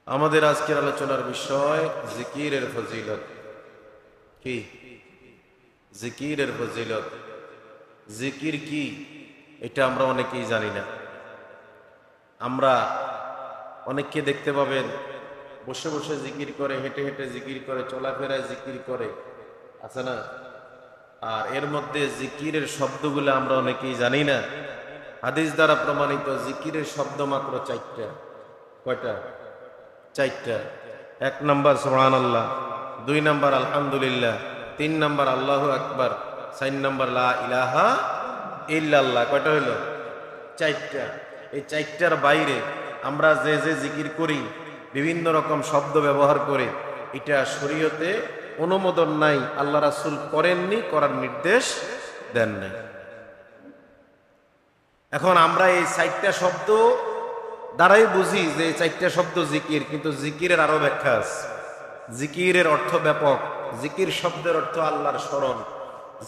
আমাদের আজকের আলোচনার বিষয় জিকিরের ফজিলত। কি জিকিরের ফজিলত? জিকির কি এটা আমরা অনেকেই জানি না। আমরা অনেককে দেখতে পাবেন বসে বসে জিকির করে, হেঁটে হেঁটে জিকির করে, চলাফেরায় জিকির করে, আছে না? আর এর মধ্যে জিকিরের শব্দগুলো আমরা অনেকেই জানি না। হাদিস দ্বারা প্রমাণিত জিকিরের শব্দ মাত্র চারটা। কয়টা? চারটা। এক নাম্বার সুবহানাল্লাহ, দুই নাম্বার আলহামদুলিল্লাহ, তিন নাম্বার আল্লাহু আকবার, চার নাম্বার লা ইলাহা ইল্লাল্লাহ। কয়টা হইল? চারটা। এই চারটার বাইরে আমরা যে যে জিকির করি, বিভিন্ন রকম শব্দ ব্যবহার করে, এটা শরীয়তে অনুমোদন নাই, আল্লাহ রাসূল করেননি, করার নির্দেশ দেন নাই। এখন আমরা এই চারটা শব্দ দ্বারাই বুঝি যে এই চারটা শব্দ জিকির, কিন্তু জিকিরের আরো ব্যাখ্যা আছে। জিকিরের অর্থ ব্যাপক। জিকির শব্দের অর্থ আল্লাহর স্মরণ।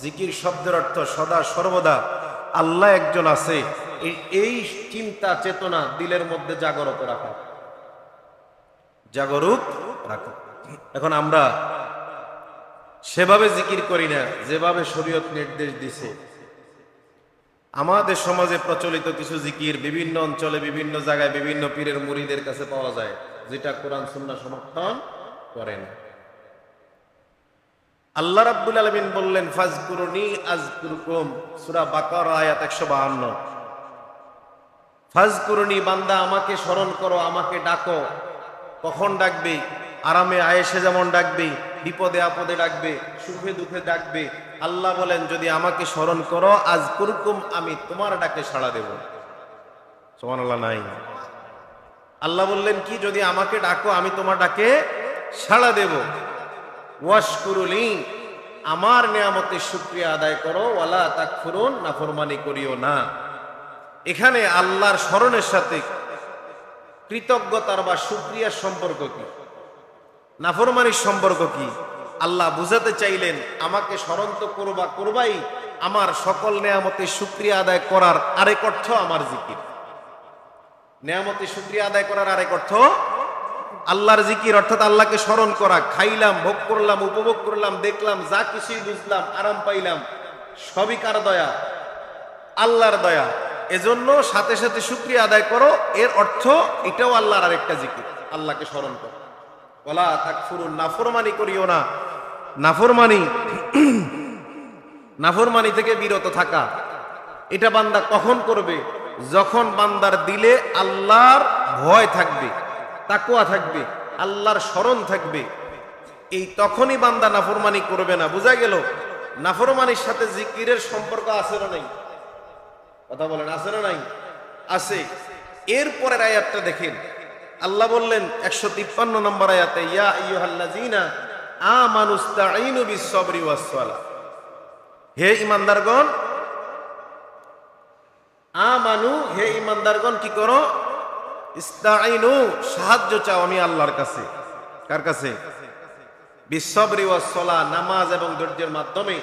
জিকির শব্দের অর্থ সদা সর্বদা আল্লাহ একজন আছে, এই চিন্তা চেতনা দিলের মধ্যে জাগরত রাখা, জাগরুক রাখা। এখন আমরা সেভাবে জিকির করি না যেভাবে শরীয়ত নির্দেশ দিছে। আমাদের সমাজে প্রচলিত কিছু জিকির বিভিন্ন অঞ্চলে, বিভিন্ন জায়গায়, বিভিন্ন পীরের মুরিদের কাছে পাওয়া যায়, যেটা কোরআন সুন্নাহ সমর্থন করে না। আল্লাহ রাব্বুল আলামিন বললেন, ফাজকুরুনি আযকুরকুম, সূরা বাকারা আয়াত 152। ফাজকুরুনি, বান্দা আমাকে স্মরণ করো, আমাকে ডাকো। কখন ডাকবে? আরামে আয়েশে যেমন ডাকবে, বিপদে আপদে ডাকবে, সুখে দুঃখে ডাকবে। আল্লাহ বলেন, যদি আমাকে স্মরণ করো, আযকুরকুম, আমি তোমার ডাকে সাড়া দেব। সুবহানাল্লাহ। নাই, আল্লাহ বললেন কি? যদি আমাকে ডাকো, আমি তোমার ডাকে সাড়া দেব। ওয়াশকুরুলি, আমার নিয়ামতের শুকরিয়া আদায় করো। ওয়ালা তাকফুরুন, নাফরমানি করিও না। এখানে আল্লাহর স্মরণের সাথে কৃতজ্ঞতার বা শুকরিয়ার সম্পর্ক কি? নাফরমানির সম্পর্ক কি? আল্লাহ বুঝাতে চাইলেন, আমাকে স্মরণ তো করবাই, আমার সকল নিয়ামতের শুকরিয়া আদায় করার আরেক অর্থ আমার জিকির। নিয়ামতের শুকরিয়া আদায় করার আরেক অর্থ আল্লাহর জিকির, অর্থাৎ আল্লাহকে স্মরণ করা। খাইলাম, ভোগ করলাম, উপভোগ করলাম, দেখলাম, যা কিছুই বুঝলাম, আরাম পাইলাম, সবই কার দয়া? আল্লাহর দয়া। এজন্য সাথে সাথে শুকরিয়া আদায় করো। এর অর্থ এটাও আল্লাহর আরেকটা জিকির, আল্লাহকে স্মরণ করো। ওয়ালা তাকফুরুন, নাফরমানি করিও না। নাফরমানি থেকে বিরত থাকা, এটা বান্দা কখন করবে? যখন বান্দার দিলে আল্লাহর ভয় থাকবে, তাকওয়া থাকবে, আল্লাহর স্মরণ থাকবে, এই তখনই বান্দা নাফরমানি করবে না। বোঝা গেল? নাফরমানির সাথে জিকিরের সম্পর্ক আছে না নাই? কথা বলেন, আছে না নাই? আছে। এরপরের আয়াতটা দেখেন, আল্লাহ বললেন 153 নম্বর আয়াতে, ইয়া আইয়ুহাল্লাযীনা আমানুস্তাঈনু বিস-সাবরি ওয়াস-সালাহ। হে ঈমানদারগণ, আমানু, হে ঈমানদারগণ কি করো? ইস্তাঈনু, সাহায্য চাও আমি আল্লাহর কাছে। কার কাছে? বিস-সাবরি ওয়াস-সালাহ, নামাজ এবং ধৈর্যের মাধ্যমে।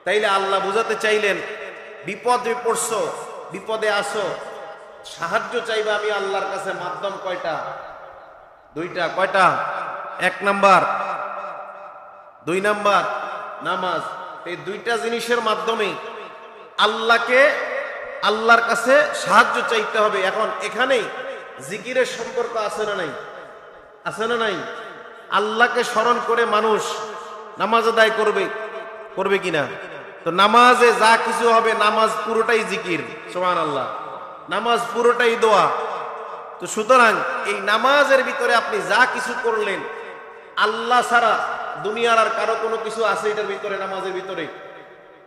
তাইলে আল্লাহ বুঝাতে চাইলেন, বিপদে পড়ছো, বিপদে আসো, সাহায্য চাইবে আমি আল্লাহর কাছে। মাধ্যম কয়টা? দুইটা। কয়টা? এক নাম্বার, দুই নাম্বার নামাজ। এই দুইটা জিনিসের মাধ্যমে আল্লাহর কাছে সাহায্য চাইতে হবে। এখন এখানে জিকিরের সম্পর্ক আছে না নাই? আছে না নাই? আল্লাহকে স্মরণ করে মানুষ নামাজ আদায় করবে কিনা? তো নামাজে যা কিছু হবে, নামাজ পুরোটাই জিকির। সুবহানাল্লাহ। নামাজ পুরোটাই দোয়া। তো সুতরাং এই নামাজের ভিতরে আপনি যা কিছু করলেন, আল্লাহ ছাড়া দুনিয়ার আর কারো কোনো কিছু আছে এটার ভিতরে? নামাজের ভিতরে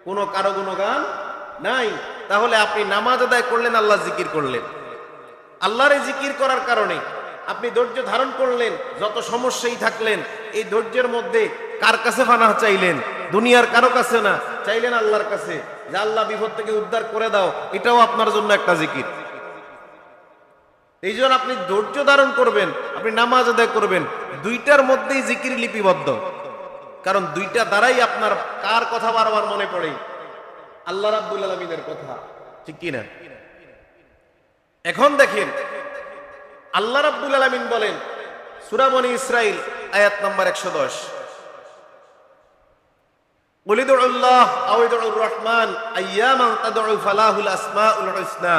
কোনো কারো গুণগান নাই। তাহলে আপনি নামাজ আদায় করলেন, আল্লাহ জিকির করলেন। আল্লাহর এই জিকির করার কারণে আপনি ধৈর্য ধারণ করলেন, যত সমস্যাই থাকলেন, এই ধৈর্যের মধ্যে কার কাছে পানাহ চাইলেন? দুনিয়ার কারো কাছে না, চাইলেন আল্লাহর কাছে, যে আল্লাহ বিপদ থেকে উদ্ধার করে দাও। এটাও আপনার জন্য একটা জিকির। এই জন্য আপনি ধৈর্য ধারণ করবেন, আপনি নামাজ আদায় করবেন, দুইটার মধ্যেই জিকির লিপিবদ্ধ। কারণ দুইটা দ্বারাই আপনার কার কথা বারবার মনে পড়ে? আল্লাহ রাব্বুল আলামিনের কথা, ঠিক কিনা? এখন দেখেন, আল্লাহ রাব্বুল আলামিন বলেন, সূরা বনী ইসরাইল আয়াত নাম্বার 110, কুল উদউল্লাহ আও উদউর রহমান আইয়ামান তাদউ ফালাহুল আসমাউল হুসনা।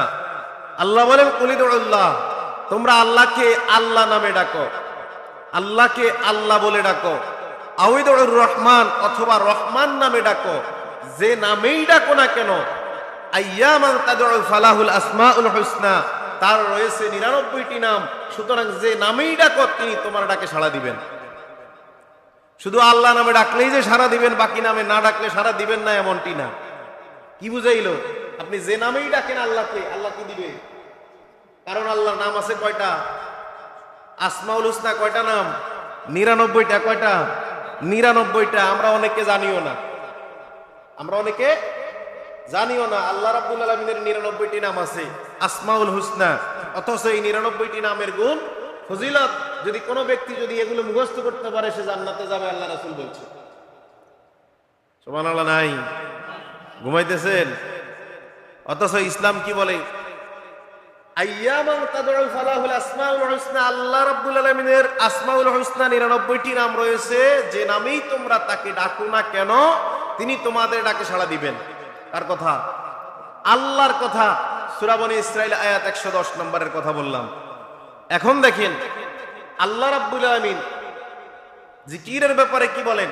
আল্লাহ বলেন কুল উদউল্লাহ, তোমরা আল্লাহকে আল্লাহ নামে ডাকো, আল্লাহকে আল্লাহ বলে ডাকো, আও উদউর রহমান অথবা রহমান নামে ডাকো, যে নামেই ডাকো না কেন, আইয়ামান তাদউ ফালাহুল আসমাউল হুসনা, তার রয়েছে 99টি নাম, সুতরাং যে নামেই ডাকো তিনি তোমার ডাকে সাড়া দিবেন। শুধু আল্লাহ নামে ডাকলেই যে সাড়া দিবেন, বাকি নামে না ডাকলে সাড়া দিবেন না এমনটি না। কি বুঝাইলো? আপনি যে নামেই ডাকেন আল্লাহকে, আল্লাহ কি দিবে? কারণ আল্লাহর নাম আছে কয়টা? আসমাউল হুসনা কয়টা নাম? 99টা। কয়টা? 99টা। আমরা অনেকে জানিও না, আমরা অনেকে জানিও না আল্লাহ রাব্বুল আলামিনের 99টি নাম আছে আসমাউল হুসনা, অথচ এই 99টি নামের গুণ ফজিলত যদি কোনো ব্যক্তি যদি এগুলো মুখস্থ করতে পারে সে জান্নাতে যাবে, আল্লাহ রাসূল বলছে। সুবহানাল্লাহ। নাই ঘুমাইতেছেন? অথচ ইসলাম কি বলে? আইয়ামান তাদউ ফালাহুল আসমাউল হুসনা, আল্লাহ রাব্বুল আলামিনের আসমাউল হুসনা 99টি নাম রয়েছে, যে নামেই তোমরা তাকে ডাকো না কেন তিনি তোমাদের ডাকে সাড়া দিবেন। কার কথা? আল্লাহর কথা। সূরা বনী ইসরাইল আয়াত 110 নম্বরের কথা বললাম। এখন দেখেন আল্লাহ রাব্বুল আলামিন জিকিরের ব্যাপারে কি বলেন?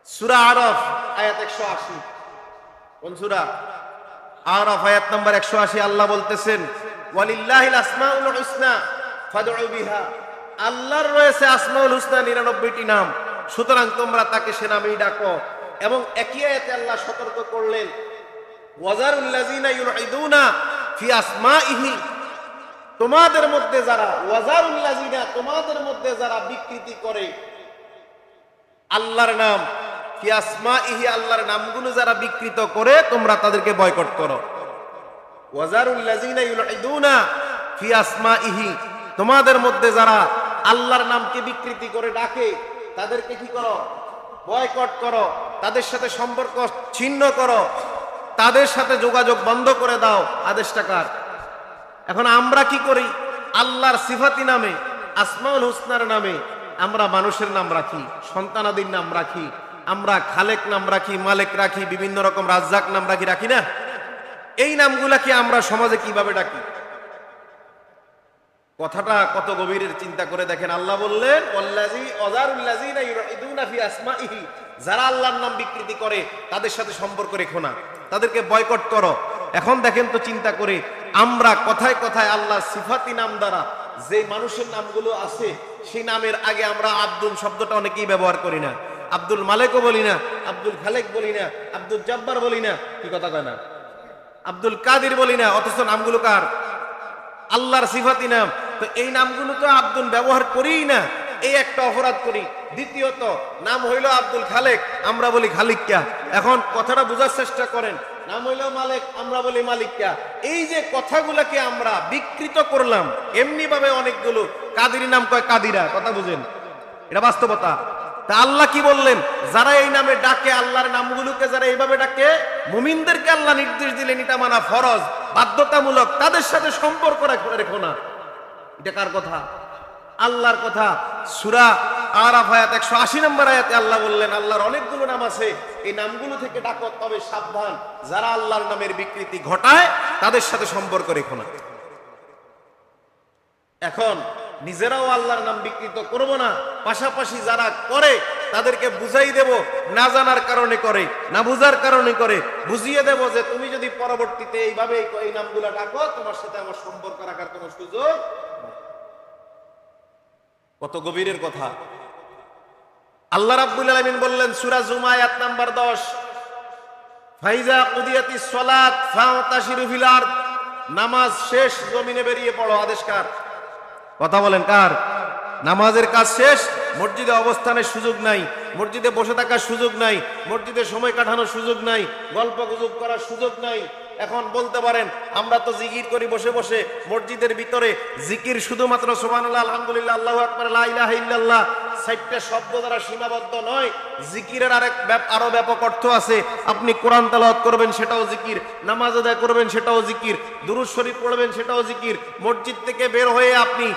সূরা আরাফ আয়াত 180। কোন সূরা? আরাফ আয়াত নাম্বার 180। আল্লাহ বলতেছেন ওয়ালিল্লাহিল আসমাউল হুসনা ফাদউ বিহা, আল্লাহর রয়েছে আসমাউল হুসনা 99টি নাম, সুতরাং তোমরা তাকে সে নামেই ডাকো। এবং একই আয়াতে আল্লাহ সতর্ক করলেন ওয়াজারুল লাযিনা ইউলহিদুনা ফি আসমাইহি, তোমাদের মধ্যে যারা, ওয়াজারুল লাযিনা, তোমাদের মধ্যে যারা বিকৃতি করে আল্লাহর নাম, ফি আসমাইহি, আল্লাহর নামগুলো যারা বিকৃত করে তোমরা তাদেরকে বয়কট করো। ওয়াজারুল লাযিনা ইউলহিদুনা ফি আসমাইহি, তোমাদের মধ্যে যারা আল্লাহর নামকে বিকৃতি করে ডাকে তাদেরকে কি করো? বয়কট করো, তাদের সাথে সম্পর্ক ছিন্ন করো, তাদের সাথে যোগাযোগ বন্ধ করে দাও। আদেশটা কার? এখন আমরা কি করি? আল্লাহর সিফাতি নামে, আসমাউল হুসনার নামে আমরা মানুষের নাম রাখি, সন্তানাদির নাম রাখি, আমরা খালেক নাম রাখি, মালিক রাখি, বিভিন্ন রকম রাজ্জাক নাম রাখি, রাখি না? এই নামগুলাকে আমরা সমাজে কিভাবে ডাকি? কথাটা কত গভীরের চিন্তা করে দেখেন। আল্লাহ বললেন যারা আল্লাহর নাম বিকৃতি করে তাদের সাথে সম্পর্ক রেখো না, তাদেরকে বয়কট করো। এখন দেখেন তো চিন্তা করে, আমরা কথায় কথায় আল্লাহর সিফাতি নাম দ্বারা যে মানুষের নামগুলো আছে সেই নামের আগে আমরা আব্দুল শব্দটা অনেকেই ব্যবহার করি না, আব্দুল মালিকও বলি না, আব্দুল খালেক বলি না, আব্দুল জব্বার বলি না, কি কথা কয় না, আব্দুল কাদির বলি না, অথচ নামগুলো কার? আল্লাহর সিফাতি নাম। তো এই নামগুলো তো আব্দুল ব্যবহার করিই না, এই একটা অপরাধ করি। দ্বিতীয়ত নাম হইল আব্দুল খালেক, আমরা বলি খালিকা। এখন কথাটা বোঝার চেষ্টা করেন, নাম হইল মালিক, আমরা বলি মালিকা। এই যে কথাগুলাকে আমরা বিকৃত করলাম, এমনি ভাবে অনেকগুলো কাদির নাম কয় কাদিরা, কথা বুঝেন, এটা বাস্তবতা। তা আল্লাহ কি বললেন? যারা এই নামে ডাকে, আল্লাহর নামগুলোকে যারা এইভাবে ডাকে, মুমিনদেরকে আল্লাহ নির্দেশ দিলেন এটা মানা ফরজ, বাধ্যতামূলক, তাদের সাথে সম্পর্ক রেখো না। এটা কার কথা? আল্লাহর কথা। সূরা আরাফ আয়াত 180 নম্বর আয়াতে আল্লাহ বললেন আল্লাহর অনেকগুলো নাম আছে, এই নামগুলো থেকে ডাকো, তবে সাবধান, যারা আল্লাহর নামের বিকৃতি ঘটায় তাদের সাথে সম্পর্ক রেখো না। এখন নিজেরাও আল্লাহর নাম বিকৃত করব না, পাশাপাশি যারা করে তাদেরকে বুঝাই দেব, না জানার কারণে করে, না বুঝার কারণে করে, বুঝিয়ে দেব যে তুমি যদি পরবর্তীতে এইভাবে এই নামগুলো ডাকো তোমার সাথে আমার সম্পর্ক রাখার কোনো সুযোগ। কত গভীরের কথা। আল্লাহ রাব্বুল আলামিন বললেন সূরা জুমা আয়াত নাম্বার 10, ফাইজা কুদিয়াতিস সালাত ফাতাশিরু ফিল আরদ, নামাজ শেষ, জমিনে বেরিয়ে পড়ো। আদেশ কার? কথা বলেন কার? নামাজের কাজ শেষ, মসজিদে অবস্থানের সুযোগ নাই, মসজিদে বসে থাকার সুযোগ নাই, মসজিদে সময় কাটানোর সুযোগ নাই, গল্প গুজব করার সুযোগ নাই। এখন বলতে পারেন আমরা তো জিকির করি বসে বসে, মসজিদের ভিতরে জিকির শুধুমাত্র সুবহানাল্লাহ, আলহামদুলিল্লাহ, আল্লাহু আকবার, লা ইলাহা ইল্লাল্লাহ, 4টা শব্দ দ্বারা সীমাবদ্ধ নয়। জিকিরের আরো ব্যাপক অর্থ আছে। আপনি কোরআন তেলাওয়াত করবেন সেটাও জিকির, নামাজ আদায় করবেন সেটাও জিকির, দুরূদ শরীফ পড়বেন সেটাও জিকির। মসজিদ থেকে বের হয়ে আপনি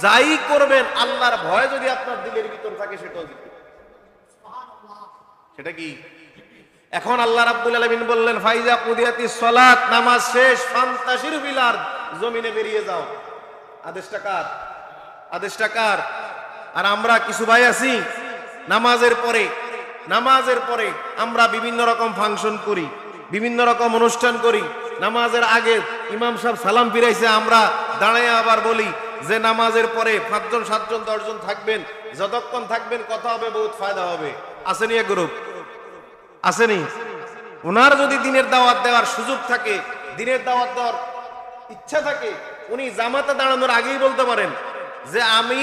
যাই করবেন আল্লাহর ভয় যদি আপনার দিলের ভিতর থাকে সেটাও জিকির। সেটা কি? এখন আল্লাহ রাব্বুল আলামিন বললেন ফাইজা কুদিয়াতিস সালাত, নামাজ শেষ, ফান্তাশিরু ফিল আরদ, জমিনে বেরিয়ে যাও। আদেশটা কার? আদেশটা কার? আর আমরা কিছু ভাই আছি নামাজের পরে আমরা বিভিন্ন রকম ফাংশন করি, বিভিন্ন রকম অনুষ্ঠান করি। নামাজের আগে ইমাম সাহেব সালাম ফিরাইছে, আমরা দাঁড়ায় আবার বলি যে নামাজের পরে 5 জন 7 জন 10 জন থাকবেন, যতক্ষণ থাকবেন কথা হবে, বহুত ফায়দা হবে। আসেনি এক গ্রুপ? আসেনি? ওনার যদি দিনের দাওয়াত দেওয়ার সুযোগ থাকে, দিনের দাওয়াত দেওয়ার ইচ্ছা থাকে, উনি জামাতে দাঁড়ানোর আগেই বলতে পারেন যে আমি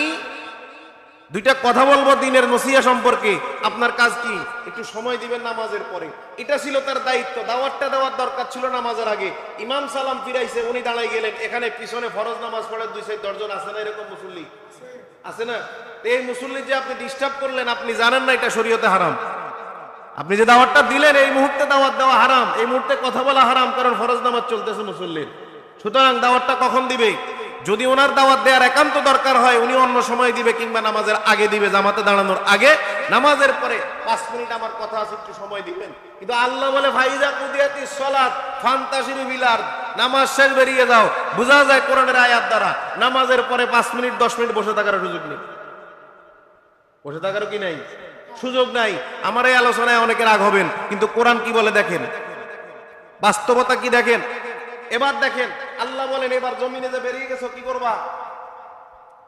2টা কথা বলবো দিনের নসিহা সম্পর্কে, আপনার কাজ কি? একটু সময় দিবেন নামাজের পরে। এটা ছিল তার দায়িত্ব। দাওয়াতটা দেওয়ার দরকার ছিল নামাজের আগে। ইমাম সালাম ফিরাইছে, উনি দাঁড়াই গেলেন, এখানে পিছনে ফরজ নামাজ পড়ে 2-4 জন আছে না? এরকম মুসল্লি আছে না? এই মুসল্লি যে আপনি ডিস্টার্ব করলেন, আপনি জানেন না এটা শরীয়তে হারাম। আপনি যে দাওয়াতটা দিলেন, এই মুহূর্তে দাওয়াত দেওয়া হারাম, এই মুহূর্তে কথা বলা হারাম, কারণ ফরজ নামাজ চলতেছে মুসল্লির। সুতরাং দাওয়াতটা কখন দিবে? যদি ওনার দাওয়াত দেওয়ার একান্ত দরকার হয়, উনি অন্য সময় দিবে, কিংবা নামাজের আগে দিবে, জামাতে দাঁড়ানোর আগে। নামাজের পরে 5 মিনিট আমার কথা আছে, একটু সময় দিবেন। কিন্তু আল্লাহ বলে ফাইজা কুদিয়াতিস সালাত ফান্তাশিরু ফিল আরদ, নামাজ শেষ, বেরিয়ে যাও। বোঝা যায় কোরআনের আয়াত দ্বারা নামাজের পরে 5 মিনিট 10 মিনিট বসে থাকার সুযোগ নেই। বসে থাকারও কি নাই? সুযোগ নাই। আমার এই আলোচনায় অনেকে রাগ হবেন, কিন্তু কোরআন কি বলে দেখেন, বাস্তবতা কি দেখেন। এবার দেখেন আল্লাহ বলেন, এবার জমিনে যে বেরিয়ে গেছো, কি করবা?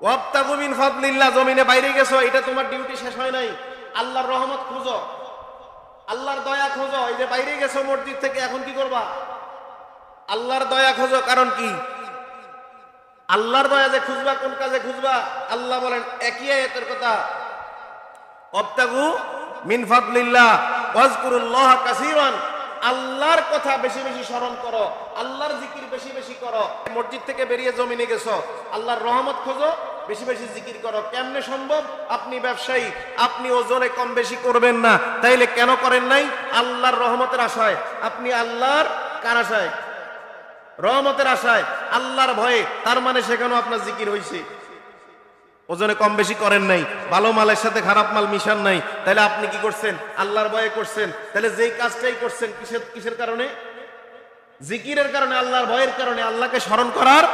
ওয়াবতাগু মিন ফাদলিল্লাহ, জমিনে বাইরে গেছো, এটা তোমার ডিউটি শেষ হয় নাই। আল্লাহর রহমত খুঁজো, আল্লাহর দয়া খোঁজো। এই যে বাইরে গেছো মসজিদ থেকে, এখন কি করবা? আল্লাহর দয়া খোঁজো। কারণ কি? আল্লাহর দয়া যে খুঁজবা, কোন কাজে খুঁজবা? আল্লাহ বলেন একই আয়াতের কথা, ওয়াবতাগু মিন ফাদলিল্লাহ ওয়াজকুরুল্লাহ কাসীরান, আল্লাহর কথা বেশি বেশি স্মরণ করো, আল্লাহর জিকির বেশি বেশি করো। মসজিদ থেকে বেরিয়ে জমিনে গেছো, আল্লাহর রহমত খোঁজো, বেশি বেশি জিকির করো। কেমনে সম্ভব? আপনি ব্যবসায়ী, আপনি ওজনে কম বেশি করবেন না, তাইলে কেন করেন নাই? আল্লাহর রহমতের আশায়। আপনি আল্লাহর কার আশায়? রহমতের আশায়, আল্লাহর ভয়ে। তার মানে সেখানেও আপনার জিকির হইছে। ওজনে কম বেশি করেন নাই, ভালো মালের সাথে খারাপ মাল মিশান নাই, তাহলে আপনি কি করছেন? আল্লাহর ভয়ে করছেন। তাহলে যেই কাজটাই করছেন কিসের কারণে? জিকিরের কারণে, আল্লাহর ভয়ের কারণে, আল্লাহকে স্মরণ করার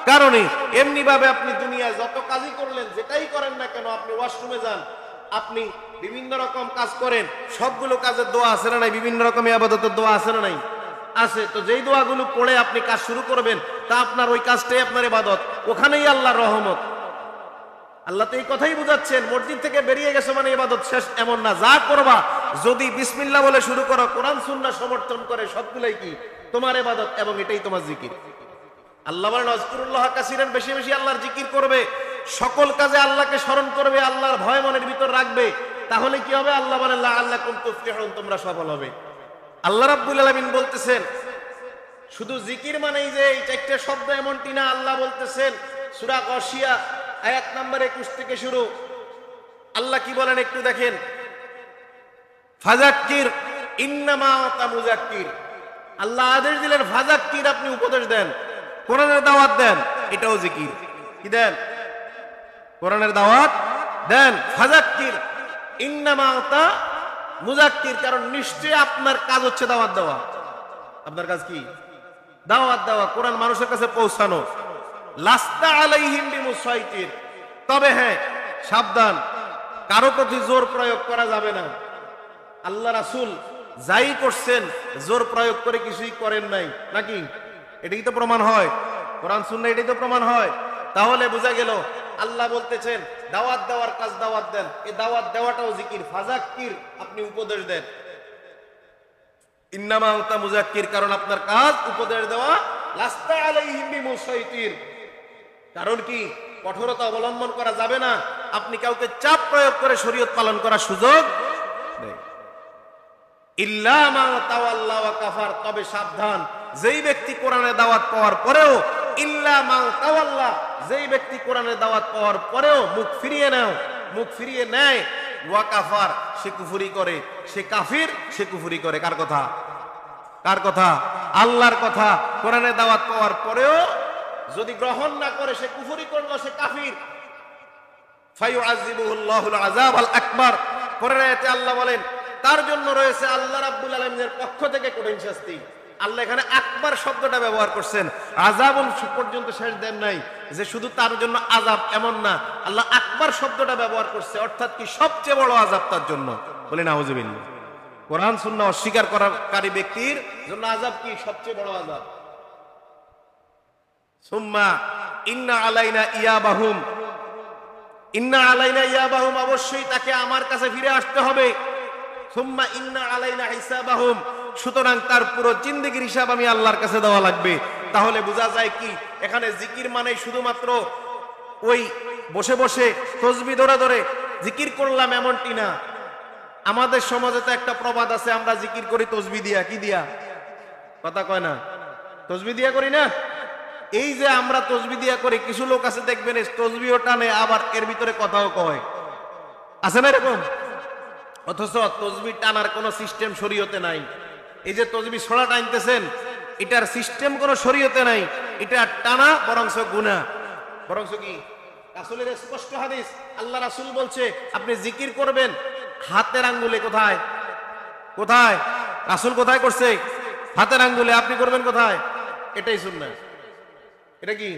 কারণে। এমনি ভাবে আপনি দুনিয়ায় যত কাজই করলেন, যেটাই করেন না কেন, আপনি ওয়াশরুমে যান, আপনি বিভিন্ন রকম কাজ করেন, সবগুলো কাজের দোয়া আছে না নাই? বিভিন্ন রকম ইবাদতের দোয়া আছে না নাই? আছে। তো যেই দোয়াগুলো পড়ে আপনি কাজ শুরু করবেন, তা আপনার ওই কাজটাই আপনার ইবাদত, ওখানেই আল্লাহর রহমত। আল্লাহ তো এই কথাই বুঝাচ্ছেন, মসজিদ থেকে বেরিয়ে গেছে মানে ইবাদত শেষ এমন না। যা করবা যদি বিসমিল্লাহ বলে শুরু করো, কোরআন সুন্নাহ সমর্থন করে, সবগুলাই কি তোমার ইবাদত, এবং এটাই তোমার জিকির। আল্লাহ বলেন আযকুরুল্লাহ কাসীরান, বেশি বেশি আল্লাহর জিকির করবে, সকল কাজে আল্লাহকে স্মরণ করবে, আল্লাহর ভয় মনের ভিতর রাখবে। তাহলে কি হবে? আল্লাহ বলেন লাআল্লাকুম তুফলিহুন, তোমরা সফল হবে। আল্লাহ রাব্বুল আলামিন বলতেছেন শুধু জিকির মানেই যে এই 4টে শব্দ এমনটি না। আল্লাহ বলতেছেন সূরা গাশিয়া আয়াত নাম্বার 21 থেকে শুরু। আল্লাহ কি বলেন একটু দেখেন, ফাযাক্কির ইন্নামা আনতা মুযাক্কির। আল্লাহ আদেশ দিলেন ফাযাক্কির, আপনি উপদেশ দেন, কোরআনের দাওয়াত দেন, এটাও জিকির। কি দেন? কোরআনের দাওয়াত দেন। ফাযাক্কির ইন্নামা আনতা মুযাক্কির, কারণ নিশ্চয়ই আপনার কাজ হচ্ছে দাওয়াত দেওয়া। আপনার কাজ কি? দাওয়াত দেওয়া, কোরআন মানুষের কাছে পৌঁছানো। লাস্তা আলাইহিম বিমুসাইতির, তবে হ্যাঁ সাবধান, কারো প্রতি জোর প্রয়োগ করা যাবে না। আল্লাহ রাসূল যাই করছেন জোর প্রয়োগ করে কিছুই করেন নাই, নাকি? এটাই তো প্রমাণ হয়, কোরআন সুন্নাহ এটাই তো প্রমাণ হয়। তাহলে বোঝা গেল আল্লাহ বলতেছেন দাওয়াত দেওয়ার কাজ দাওয়াত দেন, এই দাওয়াত দেওয়াটাও জিকির। ফাযাক্কির, আপনি উপদেশ দেন। ইন্নামা আনতা মুযাক্কির, কারণ আপনার কাজ উপদেশ দেওয়া। লাস্তা আলাইহিম বিমুসাইতির, কারণ কি? কঠোরতা অবলম্বন করা যাবে না, আপনি কাউকে চাপ প্রয়োগ করে শরীয়ত পালন করার সুযোগ নেই। ইল্লা মা তাওয়াল্লা ওয়া কাফার, তবে সাবধান, যেই ব্যক্তি কোরআনের দাওয়াত পাওয়ার পরেও, ইল্লা মা তাওয়াল্লা, যেই ব্যক্তি কোরআনের দাওয়াত পাওয়ার পরেও মুখ ফিরিয়ে নেয়, ওয়া কাফার, সে কুফরি করে, সে কাফির, সে কুফরি করে। কার কথা? কার কথা? আল্লাহর কথা। কোরআনের দাওয়াত পাওয়ার পরেও যদি গ্রহণ না করে, সে কুফরি করলো, সে কাফির। কাফির ফায়ুআযিবুহুল্লাহুল আযাবাল আকবার। পরের আয়াতে আল্লাহ বলেন তার জন্য রয়েছে আল্লাহ রাব্বুল আলামিনের পক্ষ থেকে কঠিন শাস্তি। আল্লাহ এখানে আকবার শব্দটা ব্যবহার করছেন, আযাবুন পর্যন্ত শেষ দেন নাই, যে শুধু তার জন্য আযাব এমন না, আল্লাহ আকবার শব্দটা ব্যবহার করছে, অর্থাৎ কি সবচেয়ে বড় আযাব তার জন্য। বলি নাউযুবিল্লাহ। কোরআন সুন্নাহ অস্বীকার করাকারী ব্যক্তির জন্য আযাব কি? সবচেয়ে বড় আযাব। সুম্মা ইন্না আলাইনা ইয়াবাহুম, ইন্না আলাইনা ইয়াবাহুম, অবশ্যই তাকে আমার কাছে ফিরে আসতে হবে। সুম্মা ইন্না আলাইনা হিসাবাহুম, সুতরাং তার পুরো জিন্দেগির হিসাব আমি আল্লাহর কাছে দেওয়া লাগবে। তাহলে বোঝা যায় কি এখানে জিকির মানে শুধুমাত্র ওই বসে বসে তসবিহ ধরে ধরে জিকির করলাম এমনটি না। আমাদের সমাজে তো একটা প্রবাদ আছে, আমরা জিকির করি তসবিহ দিয়া। কি দিয়া? কথা কয় না, তসবিহ দিয়া করি না। এই যে আমরা তসবিহ দিয়া করি, কিছু লোক আছে দেখবেন তসবিহও টানে, আবার এর ভিতরে কথাও কয়, আছে না এরকম? অথচ তসবিহ টানার কোনো সিস্টেম শরীয়তে নাই। এই যে তসবিহ ছড়া টানতেছেন, এটার সিস্টেম কোনো শরীয়তে নাই। এটা টানা বরংস গুনাহ। বরংস কি? রাসূলের স্পষ্ট হাদিস, আল্লাহ রাসূল বলছে আপনি জিকির করবেন হাতের আঙ্গুলে। কোথায়? কোথায়? রাসূল কোথায় করছে? হাতের আঙ্গুলে। আপনি করবেন কোথায়? এটাই সুন্নাহ। এটা কি?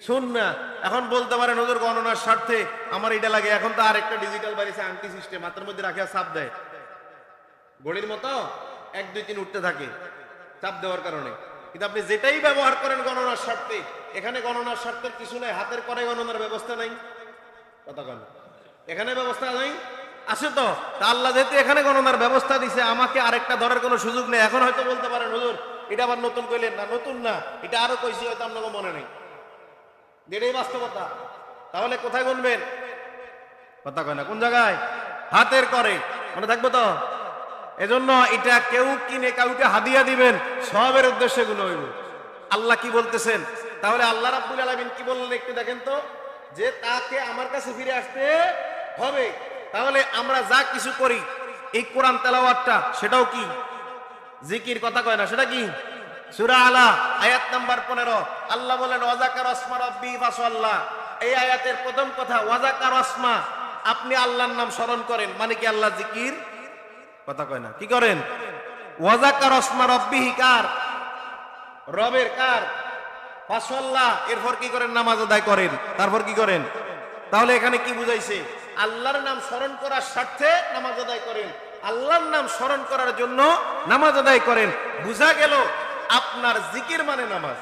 সুন্নাহ। এখন বলতে পারেন হুজুর গণনার স্বার্থে আমার এটা লাগে। এখন তো আরেকটা ডিজিটাল বাড়িছে, আংটি সিস্টেম, হাতের মধ্যে রাখে চাপ দেয়, ঘড়ির মতো 1 2 3 উঠতে থাকে চাপ দেওয়ার কারণে। কিন্তু আপনি যেটাই ব্যবহার করেন গণনার স্বার্থে, এখানে গণনার স্বার্থের কিছু নাই। হাতের করে গণনার ব্যবস্থা নাই। কথা বলেন, এখানে ব্যবস্থা নাই, আছে তো? তা আল্লাহ যেহেতু এখানে গণনার ব্যবস্থা দিছে, আমাকে আরেকটা ধরার কোনো সুযোগ নেই। এখন হয়তো বলতে পারেন হুজুর এটা আবার নতুন কইলেন না। নতুন না, এটা আরো কইছি, হয়তো আপনাকে মনে নেই। এটাই বাস্তবতা। তাহলে কোথায় গুনবেন? কথা কয় না। কোন জায়গায়? হাতের করে। মনে থাকবে তো? এজন্য এটা কেউ কিনে কাউকে হাদিয়া দিবেন, সবের উদ্দেশ্যে গুলো হইব। আল্লাহ কি বলতেছেন? তাহলে আল্লাহ রাব্বুল আলামিন কি বললেন একটু দেখেন তো, যে তাকে আমার কাছে ফিরে আসতে হবে। তাহলে আমরা যা কিছু করি, এই কোরআন তেলাওয়াতটা, সেটাও কি জিকির? কথা কয় না, সেটা কি? সূরা আলা আয়াত নাম্বার 15 আল্লাহ বলেন ওয়াজাকার আসমা রাব্বি ফাসাল্লাহ। এই আয়াতের প্রথম কথা ওয়াজাকার আসমা, আপনি আল্লাহর নাম স্মরণ করেন, মানে কি আল্লাহ জিকির? কথা কয় না, কি করেন? ওয়াজাকার আসমা রাব্বিহি, কার? রবের। কার? ফাসাল্লাহ। এরপর কি করেন? নামাজ আদায় করেন। তারপর কি করেন? তাহলে এখানে কি বুঝাইছে? আল্লাহর নাম স্মরণ করার স্বার্থে নামাজ আদায় করেন, আল্লাহর নাম স্মরণ করার জন্য নামাজ আদায় করেন। বুঝা গেল আপনার জিকির মানে নামাজ।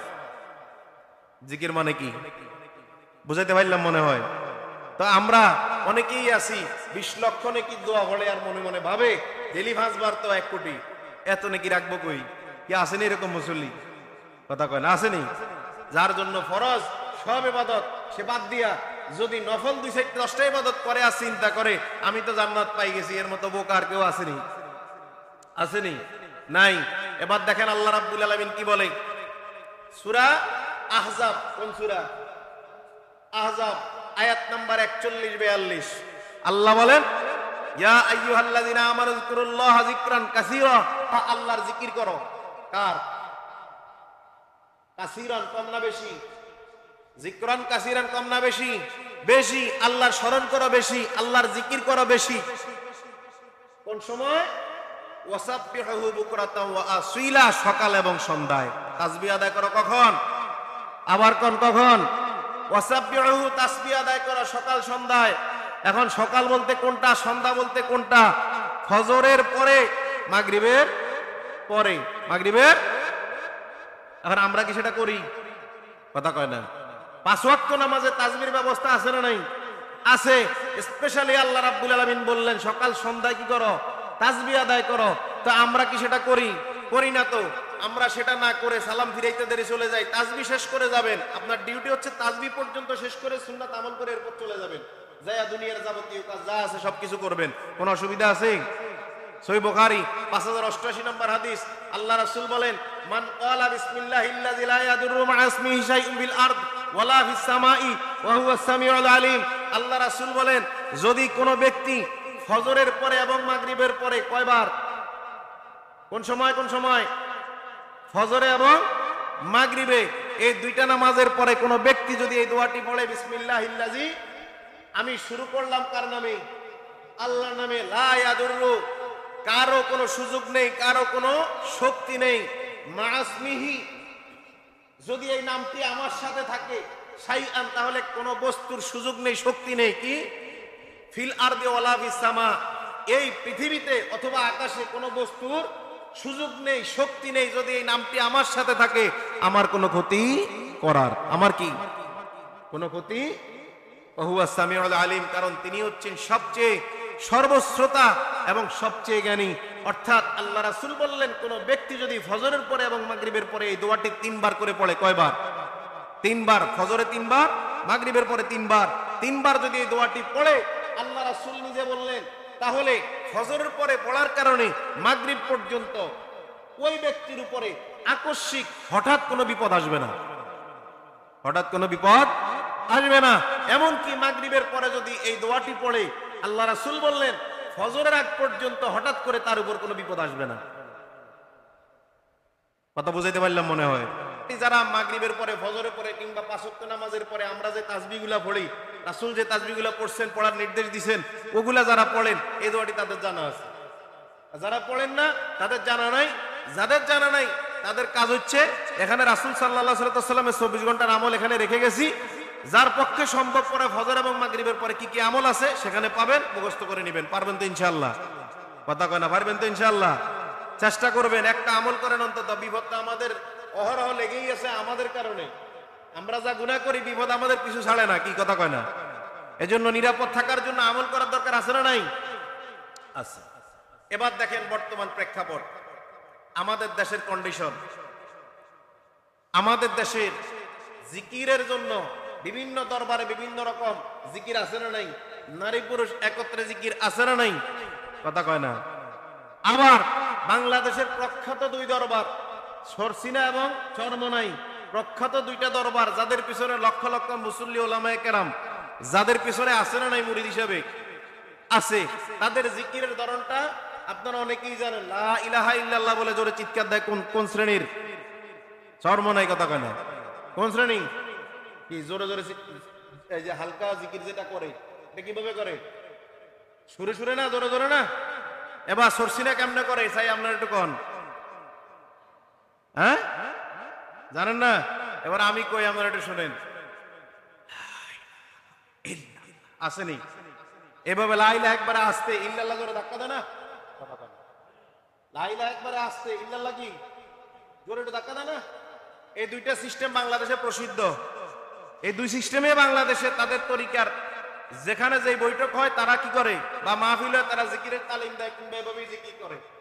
জিকির মানে কি বুঝাইতে পারলাম মনে হয়? তো আমরা অনেকেই আছি 20 লক্ষ নাকি দোয়া পড়ে আর মনে মনে ভাবে ডেলি 5 বার তো 1 কোটি, এত নাকি রাখবো কই? কি আসেনি এরকম মুসল্লি? কথা কয় না, আসেনি? যার জন্য ফরজ সব ইবাদত সে বাদ দিয়া যদি নফল 2-10টা ইবাদত করে আর চিন্তা করে আমি তো জান্নাত পাই গেছি, এর মতো বোকা আর কেউ আসেনি? আসেনি? নাই। এবার দেখেন আল্লাহ রাব্বুল আলামিন কি বলে, সূরা আহজাব। কোন সূরা? আহজাব আয়াত নাম্বার 41-42 আল্লাহ বলেন ইয়া আইয়ুহাল্লাযিনা আমানু যিকুরুল্লাহা যিকরান কাসীরা, আল্লাহর জিকির করো। কার? কাসীরান, কম না বেশি? যিকরান কাসীরান, কম না বেশি? বেশি। আল্লাহর স্মরণ করো বেশি, আল্লাহর জিকির করো বেশি। কোন সময়? ওয়াসাব্বিহুহু বুকরাতাও ওয়া আসীলা, সকাল এবং সন্ধ্যায়। তাসবিহ আদায় করো কখন? আবার কখন? ওয়াসাব্বিহুহু, তাসবিহ আদায় করো সকাল সন্ধ্যায়। এখন সকাল বলতে কোনটা, সন্ধ্যা বলতে কোনটা? ফজরের পরে, মাগরিবের পরে। মাগরিবের। এখন আমরা কি সেটা করি? কথা কয় না। 5 ওয়াক্ত নামাজে তাসবিহর ব্যবস্থা আছে না নাই? আছে। স্পেশালি আল্লাহ রাব্বুল আলামিন বললেন সকাল সন্ধ্যায় কি করো? তাসবিহ আদায় করো। তো আমরা কি সেটা করি? করি না। তো আমরা সেটা না করে সালাম ফিরাইতে দেরি চলে যাই। তাসবিহ শেষ করে যাবেন, আপনার ডিউটি হচ্ছে তাসবিহ পর্যন্ত শেষ করে সুন্নাত আমল করে এরপর চলে যাবেন, যায়া দুনিয়ার যাবতীয় কাজ যা আছে সবকিছু করবেন। কোনো অসুবিধা আছে? সহিহ বুখারী 5088 নম্বর হাদিস, আল্লাহ রাসূল বলেন মান ক্বালা বিসমিল্লাহিল্লাযী লা ইয়াদুররু মা ইসমিহি শাইউন বিল আরদ ওয়ালা ফিস সামাই ওয়া হুয়াস সামিউল আলিম। আল্লাহ রাসূল বলেন যদি কোনো ব্যক্তি ফজরের পরে এবং মাগরিবের পরে, কয়বার? কোন সময়? কোন সময়? ফজরে এবং মাগরিবে এই দুইটা নামাজের পরে কোনো ব্যক্তি যদি এই দোয়াটি পড়ে, বিসমিল্লাহিল্লাযী, আমি শুরু করলাম কার নামে? আল্লাহর নামে, লা ইয়াদুররু, কারো কোনো সুযোগ নেই, কারো কোনো শক্তি নেই, মাসমিহি, যদি এই নামটি আমার সাথে থাকে, শাইআন, তাহলে কোনো বস্তুর সুযোগ নেই, শক্তি নেই, কি ফিল আরদি ওয়ালা ফিস সামা, এই পৃথিবীতে অথবা আকাশে কোনো বস্তুর সুযোগ নেই, শক্তি নেই, যদি এই নামটি আমার সাথে থাকে আমার কোনো ক্ষতি করার, আমার কি কোনো ক্ষতি, ওহুয়া সামিউল আলিম, কারণ তিনি হচ্ছেন সবচেয়ে সর্বশ্রোতা এবং সবচেয়ে জ্ঞানী। অর্থাৎ আল্লাহ রাসূল বললেন, কোন ব্যক্তি যদি ফজরের পরে এবং মাগরিবের পরে এই দোয়াটি 3 বার করে পড়ে, কয়বার? 3 বার, ফজরে 3 বার, মাগরিবের পরে 3 বার, 3 বার যদি এই দোয়াটি পড়ে, আল্লাহ রাসূল নিজে বললেন, তাহলে ফজরের পরে পড়ার কারণে মাগরিব পর্যন্ত ওই ব্যক্তির উপরে আকস্মিক হঠাৎ কোনো বিপদ আসবে না, হঠাৎ কোনো বিপদ আসবে না। এমনকি মাগরিবের পরে যদি এই দোয়াটি পড়ে, আল্লাহ রাসূল বললেন ফজরের আগ পর্যন্ত হঠাৎ করে তার উপর কোনো বিপদ আসবে না। কথা বুঝাইতে পারলাম মনে হয়? যারা মাগরিবের পরে, ফজরের পরে কিংবা 5 ওয়াক্ত নামাজের পরে আমরা যে তাসবিহগুলা পড়ি, রাসূল যে তাসবিহগুলা পড়ছেন, পড়ার নির্দেশ দিয়েছেন, ওগুলা যারা পড়েন এই দোয়াটি তাদের জানা আছে, যারা পড়েন না তাদের জানা নাই। যাদের জানা নাই তাদের কাজ হচ্ছে, এখানে রাসূল সাল্লাল্লাহু আলাইহি ওয়াসাল্লামের 24 ঘন্টার আমল এখানে রেখে গেছি, যার পক্ষে সম্ভব পরে ফজর এবং মাগরিবের পরে কি কি আমল আছে সেখানে পাবেন, মুখস্থ করে নেবেন। পারবেন তো ইনশাআল্লাহ? কথা কয় না? পারবেন তো ইনশাআল্লাহ? চেষ্টা করবেন, একটা আমল করেন অন্তত। বিপদটা আমাদের অহরহ লেগেই আছে আমাদের কারণে, আমরা যা গুনাহ করি বিপদ আমাদের পিছু ছাড়ে না, কি কথা কয় না? এজন্য নিরাপদ থাকার জন্য আমল করার দরকার আছে না নাই? আছে। এবার দেখেন বর্তমান প্রেক্ষাপট, আমাদের দেশের কন্ডিশন। আমাদের দেশের জিকিরের জন্য বিভিন্ন দরবারে বিভিন্ন রকম জিকির আছে না নাই? নারী পুরুষ একত্রে জিকির আছে না নাই? কথা কয় না? আবার বাংলাদেশের প্রখ্যাত 2 দরবার, সরসিনা এবং চরমনাই, প্রখ্যাত 2টা দরবার, যাদের পিছনে লক্ষ লক্ষ মুসল্লি ওলামায়ে কেরাম, যাদের পিছনে আছে না নাই মুরিদ হিসেবে? আছে। তাদের জিকিরের ধরনটা আপনারা অনেকেই জানেন, লা ইলাহা ইল্লাল্লাহ বলে জোরে চিৎকার দেয়। কোন শ্রেণীর? চরমনাই। কথা কয় না? কোন শ্রেণী? কি জোরে জোরে এই যে হালকা জিকির যেটা করে, এটা কিভাবে করে? সুরে সুরে না, জোরে জোরে না? এবার সরসিনা কেমনে করে চাই আপনার একটু কোন, হ্যাঁ জানেন না? এবার আমি কই, আপনারা একটু শুনেন। আসেনি এভাবে লা ইলাহা একবারে আসতে, ইল্লাল্লাহ জোরে ধাক্কা দেয় না? লা ইলাহা একবারে আসতে, ইল্লাল্লাহ কি জোরে একটু ধাক্কা দেয় না? এই 2টা সিস্টেম বাংলাদেশে প্রসিদ্ধ। এই 2 সিস্টেমে বাংলাদেশে তাদের তরিকার যেখানে যে বৈঠক হয় তারা কি করে, বা মাহফিল হয়, তারা জিকিরের তালিম দেয়, কিংবা এভাবেই জিকির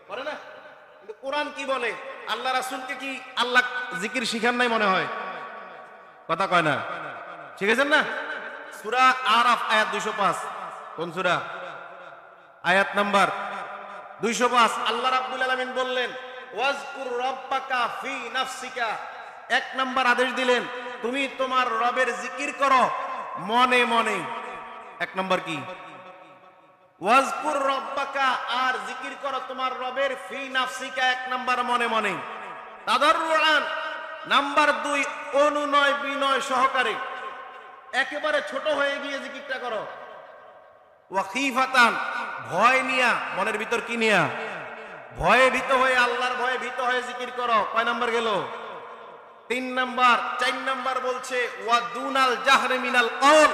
করে না? কিন্তু কোরআন কি বলে? আল্লাহ রাসূলকে কি আল্লাহ জিকির শিখান নাই মনে হয়? কথা কয় না? শিখেছেন না? সূরা আরাফ আয়াত 205। কোন সূরা? আয়াত নাম্বার 205। আল্লাহ রাব্বুল আলামিন বললেন, ওয়াজকুর রাব্বাকা ফি নাফসিকা, 1 নাম্বার আদেশ দিলেন, তুমি তোমার রবের জিকির করো মনে মনে। 1 নাম্বার কি? ওয়াজকুর রাব্বাকা, আর জিকির করো তোমার রবের ফি নাফসিকা, 1 নাম্বার মনে মনে। তাদাররুআন, নাম্বার 2 অনুনয় বিনয় সহকারে, একেবারে ছোট হয়ে গিয়ে জিকিরটা করো। ওয়া খিফাতান, ভয় নিয়া, মনের ভিতর কি নিয়া? ভয়ে ভীত হয়ে, আল্লাহর ভয়ে ভীত হয়ে জিকির করো। কয় নাম্বার গেল? 3 নাম্বার। 4 নাম্বার বলছে ওয়া দুনাল জাহরি মিনাল কওল,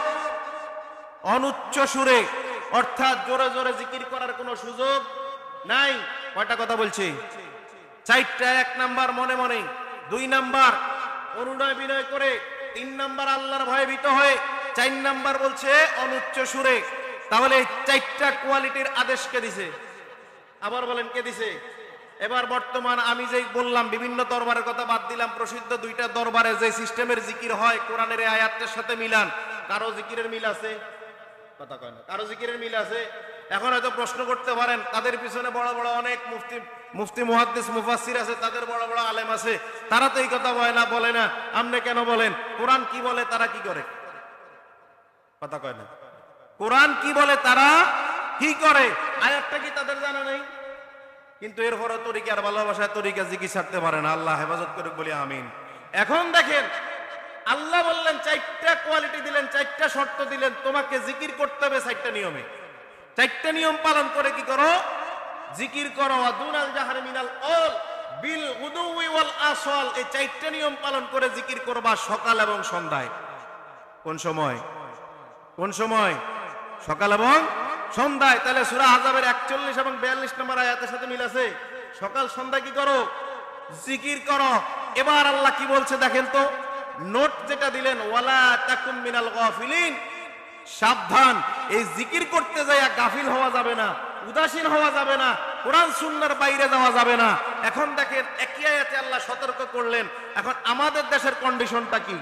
অনুচ্চ সুরে, অর্থাৎ জোরে জোরে জিকির করার কোনো সুযোগ নাই। কয়টা কথা বলছে? 4টা। 1 নাম্বার মনে মনে, 2 নাম্বার অনুনয় বিনয় করে, 3 নাম্বার আল্লাহর ভয়ে ভীত হয়ে, 4 নাম্বার বলছে অনুচ্চ সুরে। তাহলে 4টা কোয়ালিটির আদেশ কে দিছে? আবার বলেন কে দিছে? এবার বর্তমান আমি যে বললাম বিভিন্ন দরবারের কথা বাদ দিলাম, প্রসিদ্ধ 2টা দরবারে যে সিস্টেমের জিকির হয় কোরআনের এই আয়াতের সাথে মিলান, কারো জিকিরের মিল আছে? কথা কয় না? কারো জিকিরের মিল আছে? এখন হয়তো প্রশ্ন করতে পারেন, তাদের পিছনে বড় বড় অনেক মুফতি মুহাদ্দিস মুফাসসির আছে, তাদের বড় বড় আলেম আছে, তারা তো এই কথা বলে না, আপনি কেন বলেন? কোরআন কি বলে তারা কি করে? কথা কয় না? কোরআন কি বলে তারা কি করে? আয়াতটা কি তাদের জানা নেই? কিন্তু এরপরও তরিকার ভালোবাসায় তরিকা জিকির ছাড়তে পারে না। আল্লাহ হেফাজত করুক বলি আমিন। এখন দেখেন আল্লাহ বললেন 4টা কোয়ালিটি দিলেন, 4টা শর্ত দিলেন, তোমাকে জিকির করতে হবে 4টা নিয়মে। 4টা নিয়ম পালন করে কি করো? জিকির করো। দুনাল জাহরি মিনাল কওল বিল গুদুই ওয়াল আসল। এই 4টা নিয়ম পালন করে জিকির করবা সকাল এবং সন্ধ্যায়। কোন সময়? কোন সময়? সকাল এবং সন্ধ্যায়। তাহলে সূরা আহজাবের 41 এবং 42 নম্বর আয়াতের সাথে মিল আছে। সকাল সন্ধ্যায় কি করো? জিকির করো। এবার আল্লাহ কি বলছে দেখেন তো, নোট যেটা দিলেন, ওয়ালা তাকুম মিনাল গাফিলিন, সাবধান, এই জিকির করতে যাইয়া গাফিল হওয়া যাবে না, উদাসীন হওয়া যাবে না, কোরআন সুন্নাহর বাইরে যাওয়া যাবে না। এখন দেখেন একই আয়াতে আল্লাহ সতর্ক করলেন। এখন আমাদের দেশের কন্ডিশনটা কি?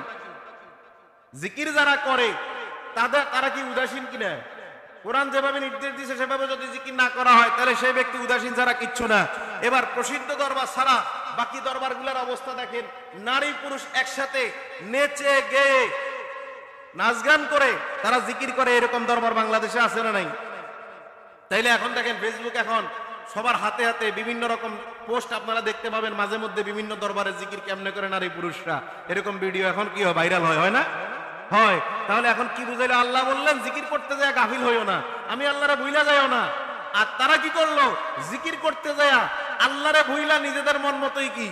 জিকির যারা করে তারা কি উদাসীন কিনা? কোরআন যেভাবে নির্দেশ দিয়েছে সেভাবে যদি জিকির না করা হয় তাহলে সেই ব্যক্তি উদাসীন ছাড়া কিচ্ছু না। এবার প্রসিদ্ধ দরবার ছাড়া বাকি দরবারগুলোর অবস্থা দেখেন, নারী পুরুষ একসাথে নেচে গেয়ে নাচ গান করে তারা জিকির করে, এরকম দরবার বাংলাদেশে আছে না নাই? তাইলে এখন দেখেন ফেসবুক এখন সবার হাতে হাতে বিভিন্ন রকম পোস্ট আপনারা দেখতে পাবেন, মাঝে মধ্যে বিভিন্ন দরবারে জিকির কেমনে করে নারী পুরুষরা, এরকম ভিডিও এখন কি হয়, ভাইরাল হয় না? হয়। তাহলে এখন কি বুঝাইলো? আল্লাহ বললেন জিকির করতে যায় গাফিল হইও না, আমি আল্লাহরে ভুইলা যাইও না। আর তারা কি করলো? জিকির করতে যায় আল্লাহরে ভুইলা নিজেদের মন মতোই কি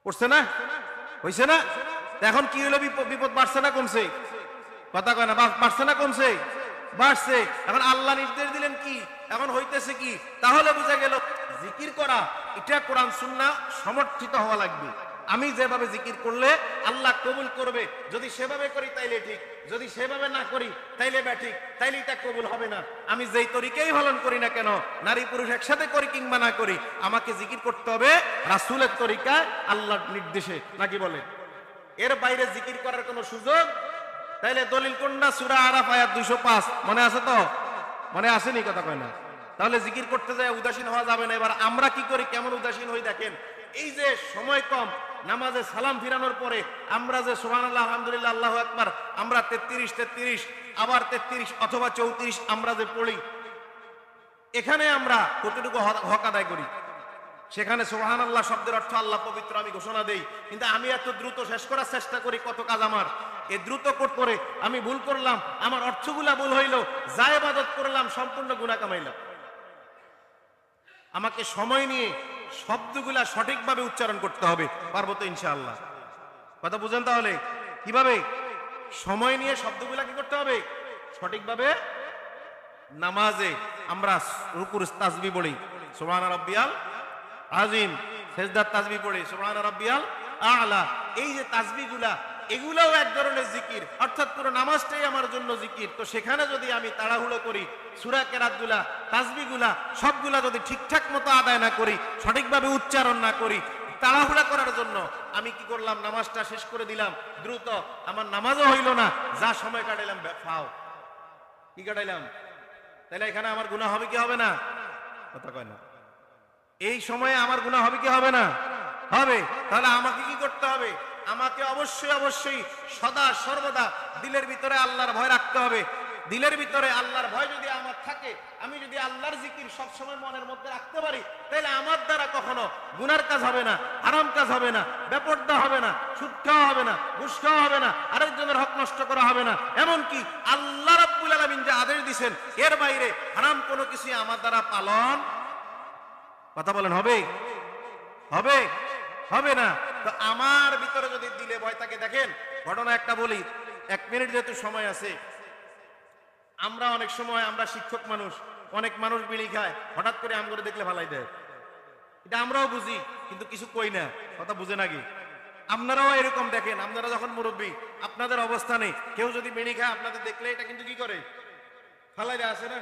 করছে না? হইছে না? এখন কি হলো? বিপদ বাড়ছে না কমছে? কথা কয় না, বাড়ছে না কমছে? বাড়ছে। এখন আল্লাহ নির্দেশ দিলেন কি, এখন হইতেছে কি? তাহলে বুঝা গেল জিকির করা এটা কোরআন সুন্নাহ সমর্থিত হওয়া লাগবে। আমি যেভাবে জিকির করলে আল্লাহ কবুল করবে, যদি সেভাবে করি তাইলে ঠিক, যদি সেভাবে না করি তাইলে ব্যাঠিক, তাইলে এটা কবুল হবে না। আমি যেই তরিকাই পালন করি না কেন, নারী পুরুষ একসাথে করি কিংবা না করি, আমাকে জিকির করতে হবে রাসূলের তরিকায়, আল্লাহর নির্দেশে, নাকি বলে? এর বাইরে জিকির করার কোনো সুযোগ? তাইলে দলিল কোনটা? সূরা আরাফ আয়াত 205, মনে আছে তো? মনে আসেনি? কথা কয় না। তাহলে জিকির করতে যায় উদাসীন হওয়া যাবে না। এবার আমরা কি করি, কেমন উদাসীন হই দেখেন। এই যে সময় কম, নামাজে সালাম ফিরানোর পরে আমরা যে সুবহানাল্লাহ আলহামদুলিল্লাহ আল্লাহু আকবার আমরা 33 আবার 33 অথবা 34 আমরা যে পড়ি, এখানে আমরা কতটুকু হক আদায় করি? সেখানে সুবহানাল্লাহ শব্দের অর্থ আল্লাহ পবিত্র, আমি ঘোষণা দেই, কিন্তু আমি এত দ্রুত শেষ করার চেষ্টা করি, কত কাজ আমার। এই দ্রুত করে আমি ভুল করলাম, আমার অর্থগুলা ভুল হইল, যা ইবাদত করলাম সম্পূর্ণ গুনাহ কামাইলাম। আমাকে সময় নিয়ে শব্দগুলা সঠিকভাবে উচ্চারণ করতে হবে, পারবো তো ইনশাআল্লাহ? কথা বুঝেন? তাহলে কিভাবে সময় নিয়ে শব্দগুলা কি করতে হবে? সঠিকভাবে। নামাজে আমরা রুকুর তাসবিহ পড়ি সুবহানা রাব্বিয়াল আজিম, সেজদার তাসবিহ পড়ি সুবহানা রাব্বিয়াল আ'লা। এই যে তাসবিহগুলা, এগুলাও এক ধরনের জিকির, অর্থাৎ পুরো নামাজটাই আমার জন্য জিকির। তো সেখানে যদি আমি তাড়াহুড়ো করি, সূরা কেরাতগুলা, তাসবিহগুলা সবগুলা যদি ঠিকঠাক মতো আদায় না করি, সঠিকভাবে উচ্চারণ না করি, তাড়াহুড়া করার জন্য আমি কি করলাম, নামাজটা শেষ করে দিলাম দ্রুত, আমার নামাজও হইল না, যা সময় কাটাইলাম ফাও, কি কাটাইলাম? তাহলে এখানে আমার গুনাহ হবে কি হবে না? কথা কয় না। এই সময়ে আমার গুনাহ হবে কি হবে না? হবে। তাহলে আমাকে কি করতে হবে? আমাকে অবশ্যই সদা সর্বদা দিলের ভিতরে আল্লাহর ভয় রাখতে হবে। দিলের ভিতরে আল্লাহর ভয় যদি আমার থাকে, আমি যদি আল্লাহর জিকির সবসময় মনের মধ্যে রাখতে পারি, তাহলে আমার দ্বারা কখনো গুনার কাজ হবে না, হারাম কাজ হবে না, বেপরদা হবে না, সুদ খাওয়া হবে না, ঘুষ খাওয়া হবে না, আরেকজনের হক নষ্ট করা হবে না। এমনকি আল্লাহ রাব্বুল আলামিন যে আদেশ দিয়েছেন এর বাইরে হারাম কোনো কিছু আমার দ্বারা পালন, কথা বলেন, হবে? হবে? হবে না। তো আমার ভিতরে যদি দিলে ভয় থাকে, দেখেন ঘটনা একটা বলি, 1 মিনিট যেহেতু সময় আছে। আমরা অনেক সময়, আমরা শিক্ষক মানুষ, অনেক মানুষ বিড়ি খায়, হঠাৎ করে আম করে দেখলে ফালাই দেয়, এটা আমরাও বুঝি, কিন্তু কিছু কই না। কথা বুঝে নাকি? আপনারাও এরকম দেখেন, আপনারা যখন মুরব্বী, আপনাদের অবস্থানে কেউ যদি বিড়ি খায় আপনাদের দেখলে এটা কিন্তু কি করে, ফালাই দেয়, আছে না?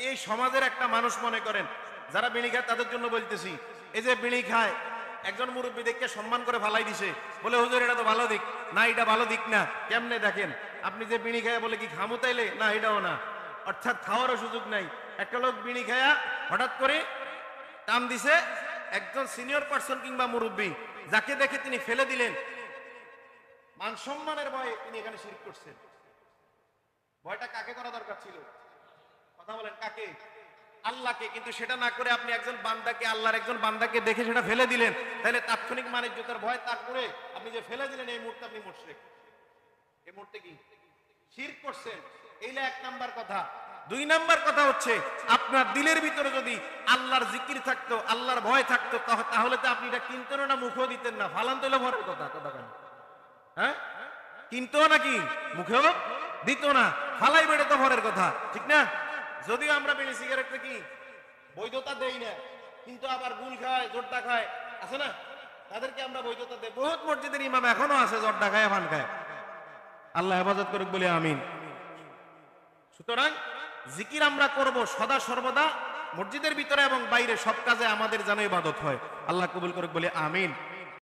এই সমাজের একটা মানুষ মনে করেন যারা বিড়ি খায় তাদের জন্য বলতেছি, এই যে বিড়ি খায়, একজন মুরব্বী দেখে সম্মান করে ফালাই দিছে, বলে হুজুর এটা তো ভালো দিক না, এটা ভালো দিক না। কেমনে দেখেন, আপনি যে বিড়ি খায় বলে কি খামু তাইলে না, এটাও না, অর্থাৎ খাওয়ারও সুযোগ নাই। একটা লোক বিড়ি খায়া হঠাৎ করে টান দিছে, একজন সিনিয়র পার্সন কিংবা মুরব্বী যাকে দেখে তিনি ফেলে দিলেন, মান সম্মানের ভয়ে তিনি এখানে শিরক করছেন। ভয়টা কাকে করা দরকার ছিল? কথা বলেন, কাকে? আল্লাহকে, কিন্তু সেটা না করে আপনি একজন বান্দাকে, আল্লাহর একজন বান্দাকে দেখে সেটা ফেলে দিলেন, তাহলে তাৎক্ষণিক মানিজ্যতার ভয় তার করে আপনি যে ফেলে দিলেন, এই মুহূর্তে আপনি মুশরিক, এই মুহূর্তে কি শিরক করছেন। এইটা এক নাম্বার কথা। দুই নাম্বার কথা হচ্ছে, আপনার দিলের ভিতরে যদি আল্লাহর জিকির থাকতো, আল্লাহর ভয় থাকতো, তাহলে তো আপনি এটা কিনতেন না, মুখেও দিতেন না। ফালান তো ভরের কথা, কথা কেন? হ্যাঁ, কিনতো নাকি, মুখেও দিত না, ফালাই বেড়ে তো ভরের কথা, ঠিক না? যদিও আমরা বিড়ি সিগারেটে কি বৈধতা দেই না, কিন্তু আবার গুল খায়, জর্দা খায়, আছে না? তাদেরকে আমরা বৈধতা দেই। বহুত মসজিদের ইমাম এখনো আছে জর্দা খায়, পান খায়। আল্লাহ হেফাজত করুক বলে আমিন। সুতরাং জিকির আমরা করব সদা সর্বদা, মসজিদের ভিতরে এবং বাইরে সব কাজে আমাদের যেন ইবাদত হয়। আল্লাহ কবুল করুক বলে আমিন।